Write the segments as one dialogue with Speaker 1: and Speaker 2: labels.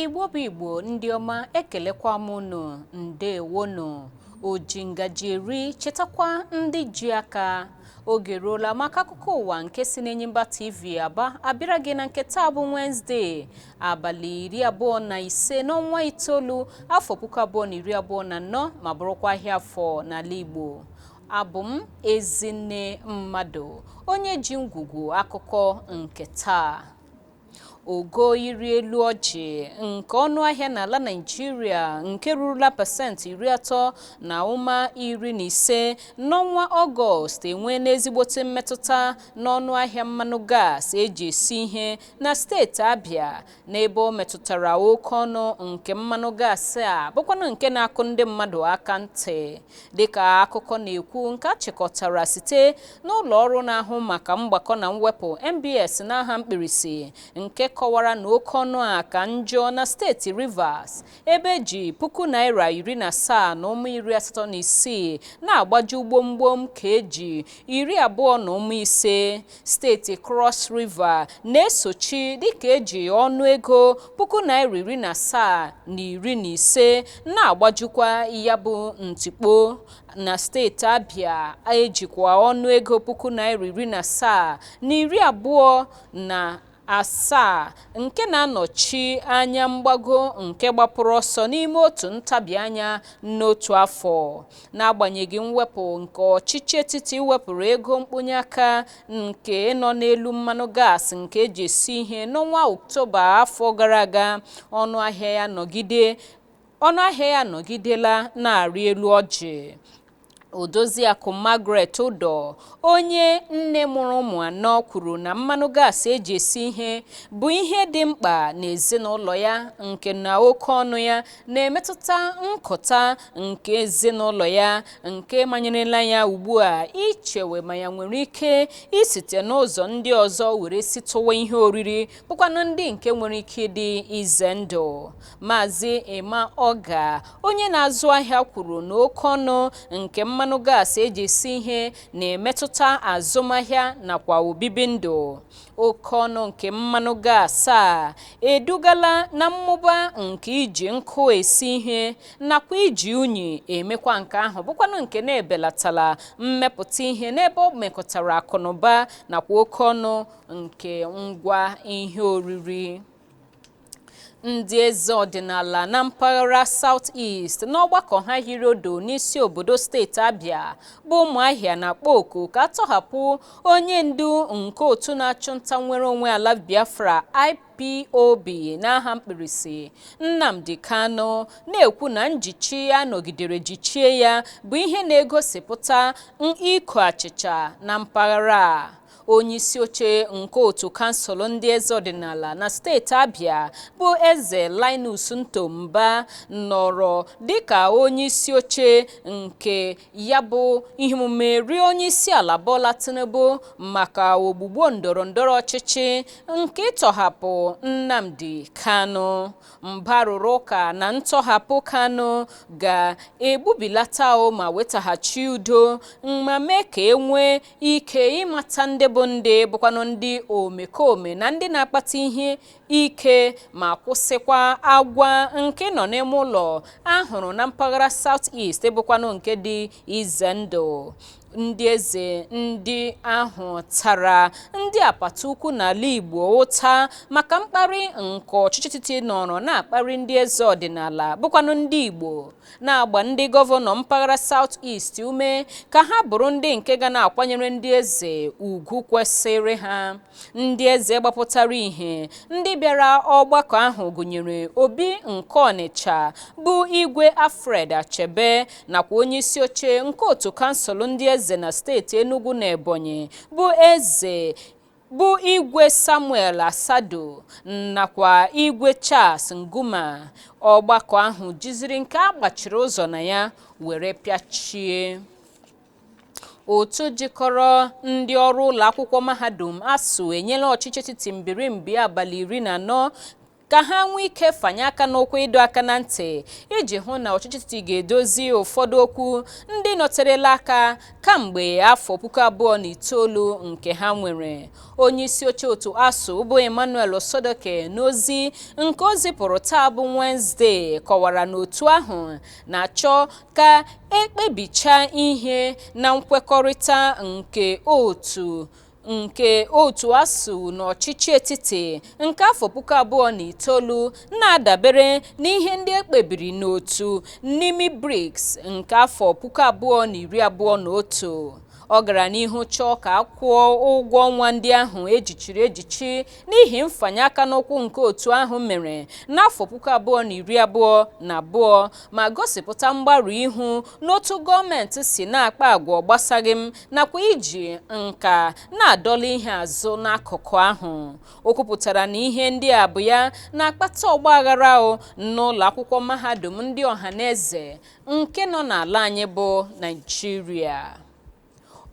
Speaker 1: Igbo bụ Igbo ndị ọma, ekelekwa m unu, ndewonu. Oji ngaji eri chetakwa ndị ji aka. Oge ruola maka akụkọ ụwa nke si n'Enyimba TV Aba abịara gị na nke taa bụ Wednesday abalị 25 n'ọnwa itoolu afọ 2024 ma bụrụkwa ahịa afọ n'ala Igbo. Abụ m Ezinne Mmadụ, onye ji ngwugwu akụkọ nke taa. Ogo iri elu ọjị nke ọnụahịa n'ala Naịjirịa nke rurula pasentị 30 na ụma 15 n'ọnwa Ọgọst enwee n'ezigbote mmetụta n'ọnụahịa mmanụ gas eji esi ihe na steeti Abịa, n'ebe ọ metụtara oke ọnụ nke mmanụ gas a bụkwanụ nke na-akụ ndị mmadụ aka ntị, dịka akụkọ na-ekwu nke a chịkọtara site n'ụlọ ọrụ na-ahụ maka mgbakọ na mwepụ MBS n'aha mkpirisi, nke kọwara na oke ọnụ a ka njọ na steeti Rivers, ebe eji N17.86 na ụma 86 na-agbaji gbomgbom ka eji N20.5. Steeti Cross River na-esochi dịka eji ọnụego N17.15 na-agbajikwa ya bụ ntikpo. Na steeti Abịa ejikwa ọnụego N1,227 nke na-anọchi anya mgbago nke gbapụrụ ọsọ n'ime otu ntabi anya n'otu afọ. N'agbanyeghị mwepụ nke ọchịchị etiti wepụrụ ego mkponye aka nke nọ n'elu mmanụ gas nke eji esi ihe n'ọnwa Ọktoba afọ gara aga, ọnụahịa ya nọgidela na-arị elu ọjị. Odoziakụ Margaret Udo, onye nne mụrụ ụmụ anọ, kwuru na mmanụ gas eji esi ihe bụ ihe dị mkpa n'ezinụlọ ya, nke na oke ọnụ ya na-emetụta nkụta nke ezinụlọ ya, nke manyerela ya ugbu a ichewe ma ya nwere ike isite n'ụzọ ndị ọzọ were situwa ihe oriri, bụkwanụ ndị nke nwere ike ịdị ize ndụ. Maazị Emma Oga, onye na-azụ ahịa, kwuru na oke ọnụ nke mmanụ gas eji esi ihe na-emetụta azụmahịa nakwa obibi ndụ. Oke ọnụ nke mmanụ gas a edugala na mmụba nke iji nkụ esi ihe nakwa iji unyi emekwa nke ahụ, bụkwanụ nke na-ebelatala mmepụta ihe n'ebe ọ mekọtara akụnụba nakwa oke ọnụ nke ngwa ihe oriri. Ndị eze ọdịnala na mpaghara South East n'ọgbakọ ha hiri odo n'isi obodo steeti Abịa bụ Ụmụahịa na-akpọ oku ka atọhapụ onye ndu nke otu na-achụ nta nwere onwe ala Biafra IPOB n'aha mkpirisi, Nnamdi Kanu, na-ekwu na njichi ya nọgidere jichie ya bụ ihe na-egosipụta ịkụ achịcha na mpaghara a. Onye isi oche nke otu kansụl ndị eze ọdịnala na steeti Abịa bụ Eze Linus Ntomba nọrọ dịka onye isi oche nke ya bụ ihe omume rie onye isi ala Bola Tinubu maka ogbugbo ndọrọndọrọ ọchịchị nke ịtọhapụ Nnamdi Kanu. Mba rụrụ ụka na ntọhapụ Kanu ga-egbubilata ma wetaghachi udo ma mee ka enwee ike ịmata ndị bụ ndị bụkwanụ ndị omekome na ndị na-akpata ihe ike, ma kwụsịkwa agwa nke nọ n'ime ụlọ ahụrụ na mpaghara South East bụkwanụ nke dị ize ndụ. Ndị eze ndị ahụ tara ndị apata ukwu n'ala Igbo ụta maka mkparị nke ọchịchị etiti nọrọ na-akparị ndị eze ọdịnala bụkwanụ ndị Igbo, na-agba ndị gọvanọ mpaghara South East ume ka ha bụrụ ndị nke ga na-akwanyere ndị eze ugwu kwesịrị ha. Ndị eze gbapụtara ihe ndị bịara ọgbakọ ahụ gụnyere Obi nke Ọnịcha bụ Igwe Alfred Achebe nakwa onye isi oche nke otu kansụl ndị eze na steeti Enugu na Ebonyi bụ Igwe Samuel Asado nakwa Igwe Charles Nguma. Ọgbakọ ahụ jiziri nke a gbachiri ụzọ na ya were pịachie. Otu jikọrọ ndị ọrụ ụlọ akwụkwọ mahadum ASUU enyela ọchịchị etiti mbirimbi abalị 14 ka ha nwee ike fanye aka n'okwu ịdọ aka na ntị iji hụ na ọchịchị etiti ga-edozi ụfọdụ okwu ndị nọterela aka kamgbe afọ 2009 nke ha nwere. Onye isi oche otu ASUU bụ Emmanuel Osodoke n'ozi nke o zipụrụ taa bụ Wednesday kọwara na otu ahụ na-achọ ka ekpebicha ihe na nkwekọrịta nke otu ASUU na ọchịchị etiti nke afọ 2009 na-adabere n'ihe ndị ekpebiri n'otu Nimi BRICS nke afọ 2021. Ọ gara n'ihu chọọ ka a kwụọ ụgwọ ọnwa ndị ahụ ejichiri ejichi n'ihi mfanye aka n'ụkwụ nke otu ahụ mere n'afọ 2022 ma gosipụta mgbarụ ihu n'otu gọọmenti si na-akpa agwa gbasaghị m nakwa iji nka na-adọla ihe azụ n'akụkụ ahụ. O kwupụtara na ihe ndị a bụ ya na-akpata ọgbaghara n'ụlọ akwụkwọ mahadum ndị ọhaneze nke nọ n'ala anyị bụ Naịjirịa.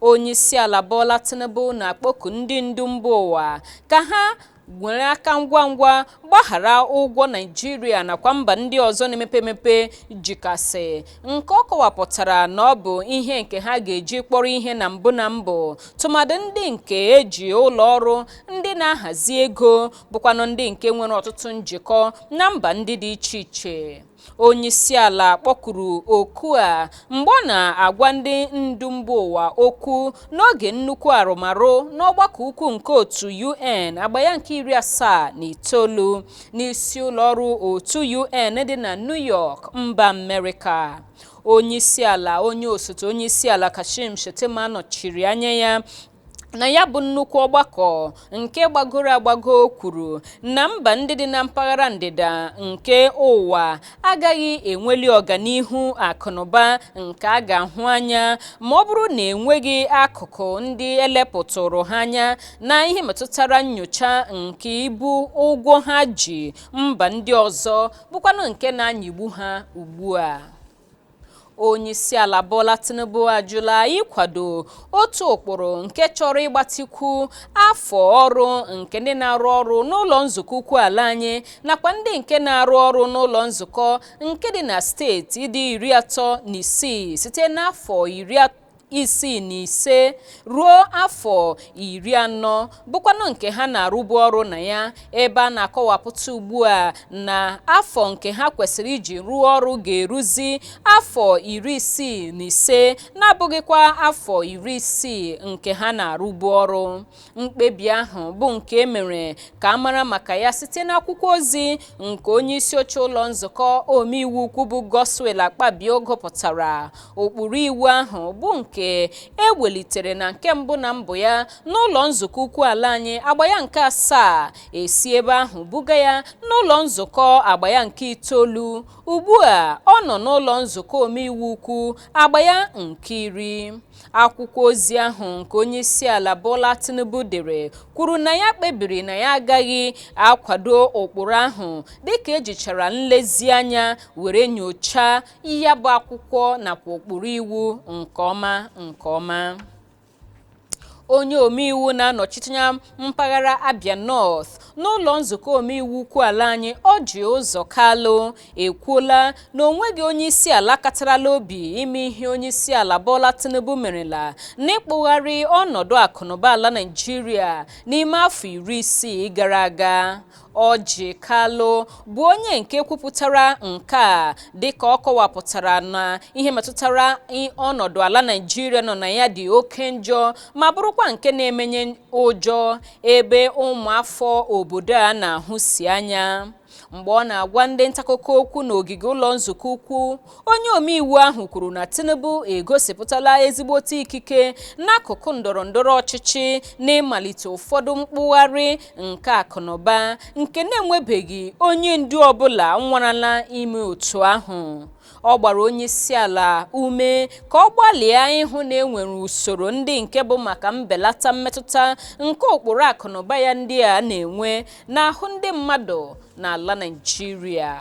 Speaker 1: Onye isi ala Bola Tinubu na-akpọku ndị ndu mba ụwa ka ha nwere aka ngwa ngwa gbaghara ụgwọ Naịjirịa nakwa mba ndị ọzọ na-emepe emepe jikasị nke ọ kọwapụtara na ọ bụ ihe nke ha ga-eji kpọrọ ihe na mbụ tụmadị ndị nke eji ụlọ ọrụ ndị na-ahazi ego bụkwanụ ndị nke nwere ọtụtụ njikọ na mba ndị dị iche iche. Onye isi ala kpọkuru oku a mgbe ọ na-agwa ndị ndu mba ụwa okwu n'oge nnukwu arụmarụ n'ọgbakọ ukwu nke otu UN agba ya nke 79 n'isi ụlọ ọrụ otu UN dị na New York, mba Amerịka. Onye isi ala onye osote onye isi ala Kashim Shettima nọchiri anya ya na ya bụ nnukwu ọgbakọ nke gbagoro agbago kwuru na mba ndị dị na mpaghara ndịda nke ụwa agaghị enweli ọganihu akụnụba nke a ga-ahụ anya ma ọ bụrụ na enweghị akụkụ ndị elepụtụrụ ha anya na ihe metụtara nyocha nke ibu ụgwọ ha ji mba ndị ọzọ bụkwanụ nke na-anyịgbu ha ugbu a. Onye isi ala Bola Tinubu ajụla ịkwado otu ụkpụrụ nke chọrọ ịgbatikwu afọ ọrụ nke ndị na-arụ ọrụ n'ụlọ nzukọ ukwu ala anyị nakwa ndị nke na-arụ ọrụ n'ụlọ nzukọ nke dị na steeti dị 36 site n'afọ 65 ruo afọ 40 bụkwanụ nke ha na-arụbu ọrụ na ya, ebe a na-akọwapụta ugbu a na afọ nke ha kwesịrị iji rụọ ọrụ ga-eruzi afọ 65 na-abụghịkwa afọ 60 nke ha na-arụbu ọrụ. Mkpebi ahụ bụ nke emere ka amara maka ya site n'akwụkwọ ozi nke onye isi oche ụlọ nzukọ omeiwu ukwu bụ Godswill Akpabio gụpụtara. Ụkpụrụ iwu ahụ bụ nke ewelitere na nke mbụ na mbụ ya n'ụlọ nzukọ ukwu ala anyị agba ya nke 7 esi ebe ahụ buga ya n'ụlọ nzukọ agba ya nke 9. Ugbu a ọ nọ n'ụlọ nzukọ omeiwu ukwu agba ya nke 10. Akwụkwọ ozi ahụ nke onye isi ala Bola Tinubu dere kwuru na ya kpebiri na ya agaghị akwado ụkpụrụ ahụ dịka ejichara nlezianya were nyochaa ya bụ akwụkwọ nakwa ụkpụrụ iwu nke ọma. Onye omeiwu na-anọchite anya mpaghara Abia North n'ụlọ nzukọ omeiwu ukwu ala anyị Orji Uzor Kalu ekwuola na onweghị onye isi ala katarala obi ime ihe onye isi ala Bola Tinubu merela n'ịkpụgharị ọnọdụ akụnụba ala Naịjirịa n'ime afọ 60 gara aga. Orji Kalu bụ onye nke kwupụtara nke a dịka ọ kọwapụtara na ihe metụtara ọnọdụ ala Naịjirịa nọ na ya dị oke njọ ma bụrụkwa nke na-emenye ụjọ ebe ụmụafọ obodo a na-ahụsi anya. Mgbe ọ na-agwa ndị ntaakụkọ okwu n'ogige ụlọ nzukọ ukwu, onye omeiwu ahụ kwuru na Tinubu egosipụtala ezigbote ikike n'akụkụ ndọrọndọrọ ọchịchị n'ịmalite ụfọdụ mkpụgharị nke akụnụba nke na-enwebeghị onye ndu ọbụla nwarala ime otu ahụ. Ọ gbara onye isi ala ume ka ọ gbalịa ịhụ na enwere usoro ndị nke bụ maka mbelata mmetụta nke ụkpụrụ akụnụba ya ndị a na-enwe n'ahụ ndị mmadụ n'ala Naịjirịa.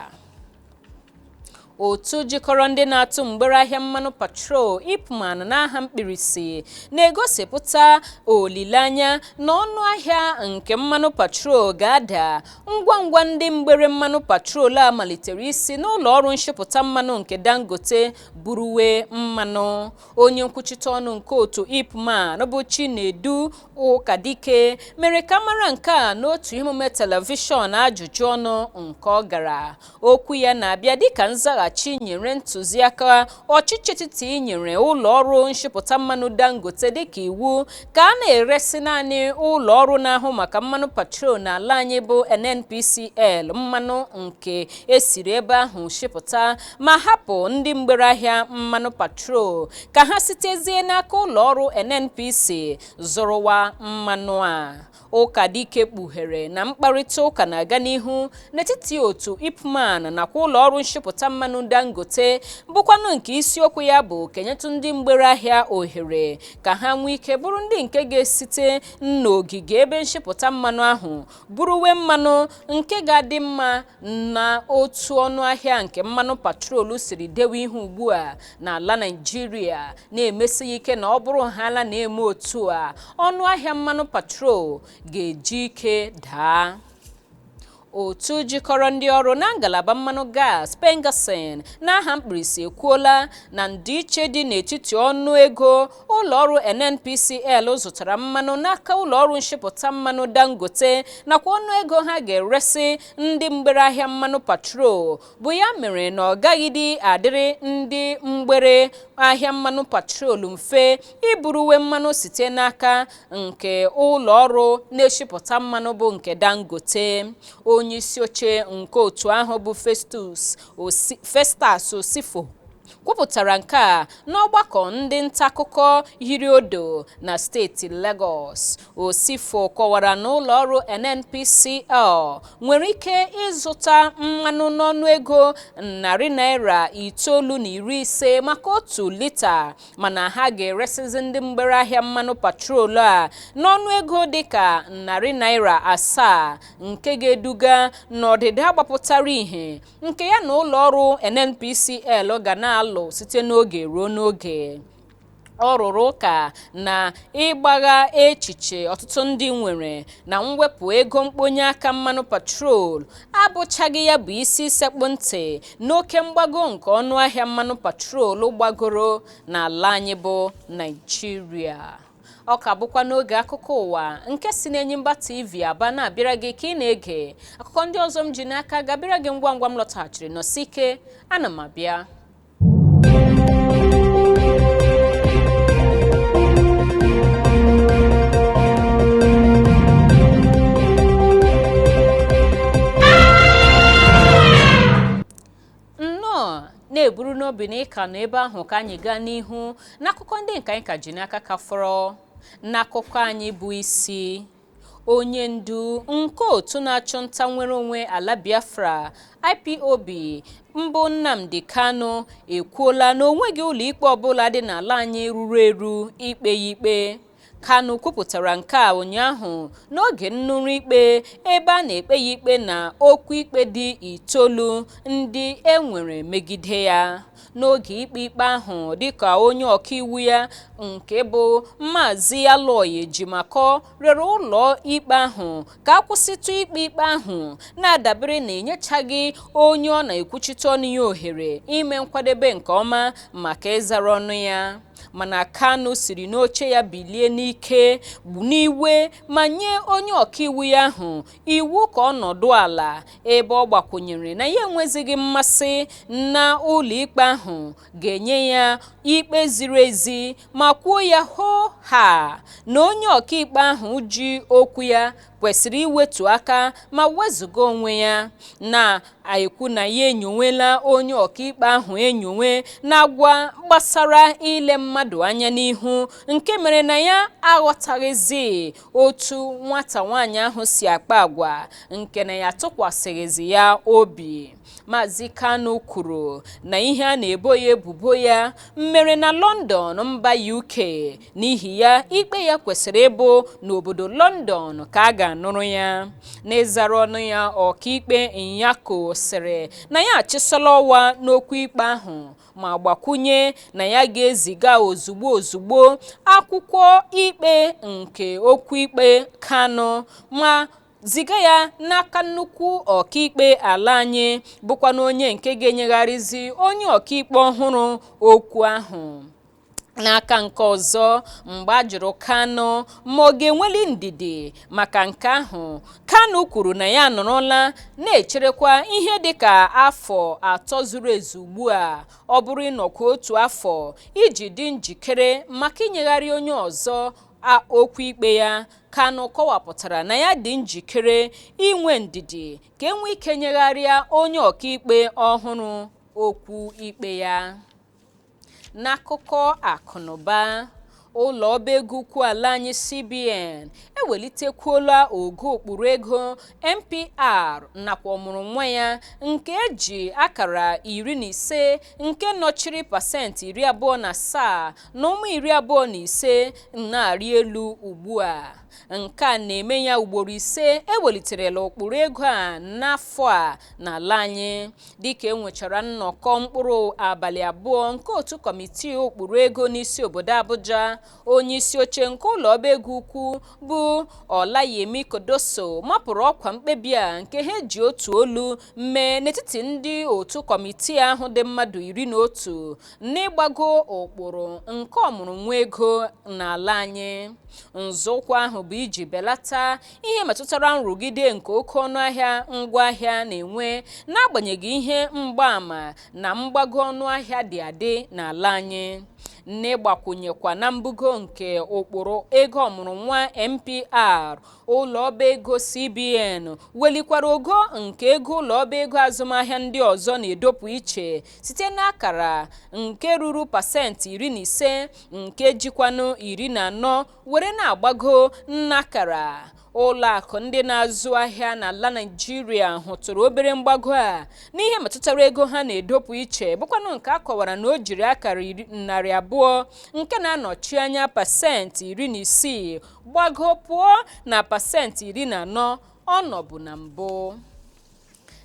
Speaker 1: otu jikọrọ ndị na-atụ mgbere ahịa mmanụ patrol IPMAN n'aha mkpirisi na-egosipụta olileanya na ọnụ ahịa nke mmanụ patrol ga-ada ngwa ngwa ndị mgbere mmanụ patrol a malitere isi n'ụlọ ọrụ nshipụta mmanụ nke Dangote buruwe mmanụ. Onye nkwuchite ọnụ nke otu IPMAN bụ Chinedu Ụkadike mere ka mara nke a n'otu emume telivishọn ajụjụ ọnụ nke ọ gara. Okwu ya na-abịa dịka nzaghachi nyere ntụziaka ọchịchị etiti nyere ụlọ ọrụ nshipụta mmanụ Dangote dịka iwu ka a na-eresi naanị ụlọ ọrụ na-ahụ maka mmanụ patrol n'ala anyị bụ NNPCL mmanụ nke esiri ebe ahụ shipụta ma hapụ ndị mgbere ahịa mmanụ patrol ka ha sitezie n'aka ụlọ ọrụ NNPC zụrụwa mmanụ a. Ụkadike kpughere na mkparịta ụka na-aga n'ihu n'etiti otu IPMAN nakwa ụlọ ọrụ nshipụta mmanụ Dangote bụkwanụ nke isiokwu ya bụ kenyetụ ndị mgbere ahịa ohere ka ha nwee ike bụrụ ndị nke ga-esite n'ogige ebe nshipụta mmanụ ahụ buruwe mmanụ nke ga-adị mma na otu ọnụ ahịa nke mmanụ patrol siri dewe ihe ugbu a n'ala Naịjirịa, na-emesi ike na ọ bụrụ ha ala na-eme otu a ọnụ ahịa mmanụ patrol ga-eji ike daa. Otu jikọrọ ndị ọrụ na ngalaba mmanụ gas Pengassin n'aha mkpirisi ekwuola na ndịiche dị n'etiti ọnụ ego ụlọ ọrụ NNPCL zụtara mmanụ n'aka ụlọ ọrụ nshipụta mmanụ Dangote nakwa ọnụ ego ha ga-eresi ndị mgbere ahịa mmanụ patrol bụ ya mere na ọ gaghịdị adịrị ndị mgbere ahịa mmanụ patrol mfe iburuwe mmanụ site n'aka nke ụlọ ọrụ na-eshipụta mmanụ bụ nke Dangote. Onye isi oche nke otu ahụ bụ Festus Osifo kwupụtara nke a n'ọgbakọ ndị nta akụkọ hiri odo na steeti Lagos. Osifo kọwara na ụlọ ọrụ NNPCL nwere ike ịzụta mmanụ n'ọnụ ego $950 maka otu lita mana ha ga-eresizi ndị mgbere ahịa mmanụ patrol a n'ọnụ ego dịka $700 nke ga-eduga n'ọdịda gbapụtara ihe nke ya na ụlọ ọrụ NNPCL ga na-alụ site n'oge ruo n'oge. Ọ rụrụ ụka na ịgbagha echiche ọtụtụ ndị nwere na mwepụ ego mkponye aka mmanụ patrol abụchaghị ya bụ isi sekpụ ntị n'oke mgbago nke ọnụ ahịa mmanụ patrol gbagoro n'ala anyị bụ Naịjirịa. Ọ ka bụkwa n'oge akụkọ ụwa nke si n'Enyimba TV Aba na-abịara gị ka ị na-ege akụkọ ndị ọzọ m ji n'aka ga-abịara gị ngwa ngwa m lọtaghachiri n'osike. Ana m abịa. Na-eburu n'obi na ịka nọ ebe ahụ ka anyị gaa n'ihu n'akụkọ ndị nke anyị ka ji n'aka ka fọrọ. N'akụkọ anyị bụ isi onye ndu nke otu na-achụ nta nwere onwe ala Biafra IPOB mbụ Nnamdi Kanu ekwuola na onweghị ụlọ ikpe ọbụla dị n'ala anyị ruru eru ikpe ya ikpe. Kanu kwupụtara nke a ụnyaahụ n'oge nnụrụ ikpe ebe a na-ekpe ya ikpe na okwu ikpe dị 9 ndị enwere megide ya. N'oge ikpe ahụ dịka onye ọkaiwu ya nke bụ Maazị Aloy Ejimakor rịọrọ ụlọ ikpe ahụ ka akwụsịtụ ikpe ahụ na-adabere na enyechaghị onye ọ na-ekwuchite ọnụ ya ohere ime nkwadebe nke ọma maka ịzara ọnụ ya. Mana Kanu siri n'oche ya bilie n'ike n'iwe ma nye onye ọkaiwu ya ahụ iwu ka ọ nọdụ ala ebe ọ gbakwunyere na ya enwezighị mmasị na ụlọ ikpe ahụ ga-enye ya ikpe ziri ezi ma kwuo ya hoo ha na onye ọkaikpe ahụ ji okwu ya kwesịrị iwetu aka ma wezuga onwe ya, na-ekwu na ya enyonwela onye ọkaikpe ahụ enyonwe na-agwa gbasara ile mmadụ anya n'ihu nke mere na ya aghọtaghịzi otu nwata nwaanyị ahụ si akpa agwa nke na ya tụkwasịghịzi ya obi. Maazị Kanu kwuru na ihe a na-ebo ya ebubo ya mere na London mba UK, n'ihi ya ikpe ya kwesịrị ịbụ n'obodo London ka a ga-anụrụ ya. N'ịzara ọnụ ya, ọkaikpe Nyako sịrị na ya achịsọla ọwa n'okwu ikpe ahụ ma gbakwunye na ya ga-eziga ozugbo akwụkwọ ikpe nke okwu ikpe Kanu ma ziga ya n'aka nnukwu ọkaikpe ala anyị bụkwa na onye nke ga-enyegharịzi onye ọkaikpe ọhụrụ okwu ahụ. N'aka nke ọzọ, mgbe a jụrụ Kanu ma ọ ga-enweli ndidi maka nke ahụ, Kanu kwuru na ya nọrọla na-echerekwa ihe dịka afọ 3 zuru ezu ugbu a, ọ bụrụ ịnọkwa otu afọ iji dị njikere maka inyegharị onye ọzọ okwu ikpe ya. Kanu kọwapụtara na ya dị njikere inwe ndidi ka enwee ike nyegharịa onye ọkaikpe ọhụrụ okwu ikpe ya. N'akụkọ akụnụba, ụlọ ọba ego ukwu ala anyị CBN ewelitekwuola ogo ụkpụrụ ego MPR nakwa ọmụrụ nwa ya nke eji akara 15 nke nọchiri pasentị 27 na ụmụ 25 na-arị elu ugbu a. Nke a na-eme ya ugboro 5 eweliterela ụkpụrụ ego a n'afọ a n'ala anyị, dịka enwechara nnọkọ mkpụrụ abalị 2 nke otu kọmitii ụkpụrụ ego n'isi obodo Abuja. Onye isi oche nke ụlọ ọba ego ukwu bụ Olayemi Kodoso mapụrụ ọkwa mkpebi a nke ha ji otu olu mee n'etiti ndị otu kọmitii ahụ dị mmadụ 11 n'ịgbago ụkpụrụ nke ọmụrụ nwa ego n'ala anyị. Nzọụkwụ ahụ bụ iji belata ihe metụtara nrụgide nke oke ọnụahịa ngwaahịa na-enwe n'agbanyeghị ihe mgbaàmà na mgbago ọnụahịa dị adị n'ala anyị. N'ịgbakwunyekwa na mbugo nke ụkpụrụ ego ọmụrụ nwa MPR, ụlọ ọba ego CBN welikwara ogo nke ego ụlọ ọba ego azụmahịa ndị ọzọ na-edopụ iche site n'akara nke ruru pasentị 15 nke jikwanụ 14 were na-agbago n'akara. Ụlọ akụ ndị na-azụ ahịa n'ala Naịjirịa hụtụrụ obere mgbago a n'ihe metụtara ego ha na-edopụ iche, bụkwanụ nke a kọwara na o jiri akara 200 nke na-anọchi anya pasentị 16 gbago pụọ na pasentị 14 ọ nọbụ na mbụ.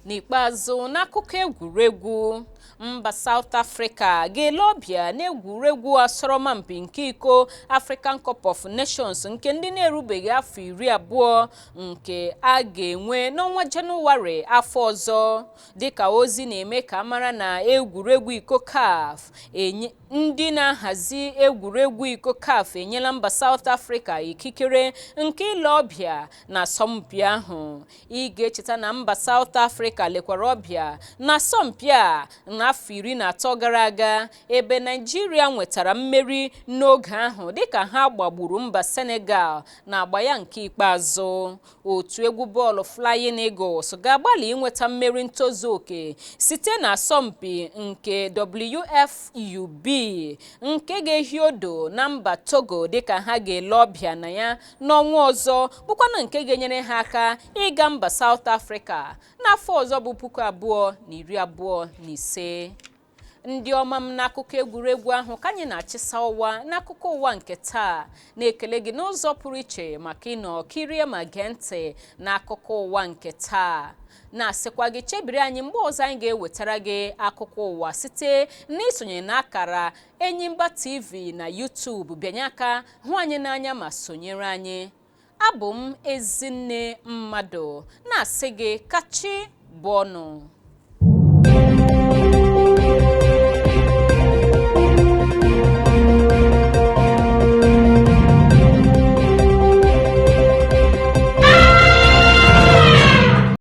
Speaker 1: N'ikpeazụ, n'akụkọ egwuregwu, mba South Africa ga-ele ọbịa n'egwuregwu asọrọmpi nke iko African Cup of Nations nke ndị na-erubeghị afọ 20 nke a ga-enwe n'ọnwa Jenụwarị afọ ọzọ. Dịka ozi na-eme ka mara na egwuregwu iko CAF ndị na-ahazi egwuregwu iko CAF enyela mba South Africa ikikere nke ile ọbịa na asọmpi ahụ. Ị ga-echeta na mba South Africa lekwara ọbịa na asọmpi a n'afọ 13 gara aga, ebe Nigeria nwetara mmeri n'oge ahụ dịka ha gbagburu mba Senegal na agba ya nke ikpeazụ. Otu egwu bọọlụ Flying Eagles ga-agbalị inweta mmeri ntozu oke site na asọmpi nke WFUB nke ga-ehi odo na mba Togo dịka ha ga-ele ọbịa na ya n'ọnwa ọzọ, bụkwanụ nke ga-enyere ha aka ịga mba South Africa n'afọ ọzọ bụ 2025. Ndị ọma m, n'akụkọ egwuregwu ahụ ka anyị na-achịsa ụwa n'akụkọ ụwa nke taa, na-ekele gị n'ụzọ pụrụ iche maka ịnọ kirie ma gee ntị n'akụkọ ụwa nke taa. Na-asịkwa gị chebiri anyị mgbe ọzọ anyị ga-ewetara gị akụkọ ụwa site n'isonye n'akara Enyimba TV na YouTube. Bịanye aka hụ anyị n'anya ma sonyere anyị. Abụ m Ezinne Mmadụ, na-asị gị kachi bụ ọnụ.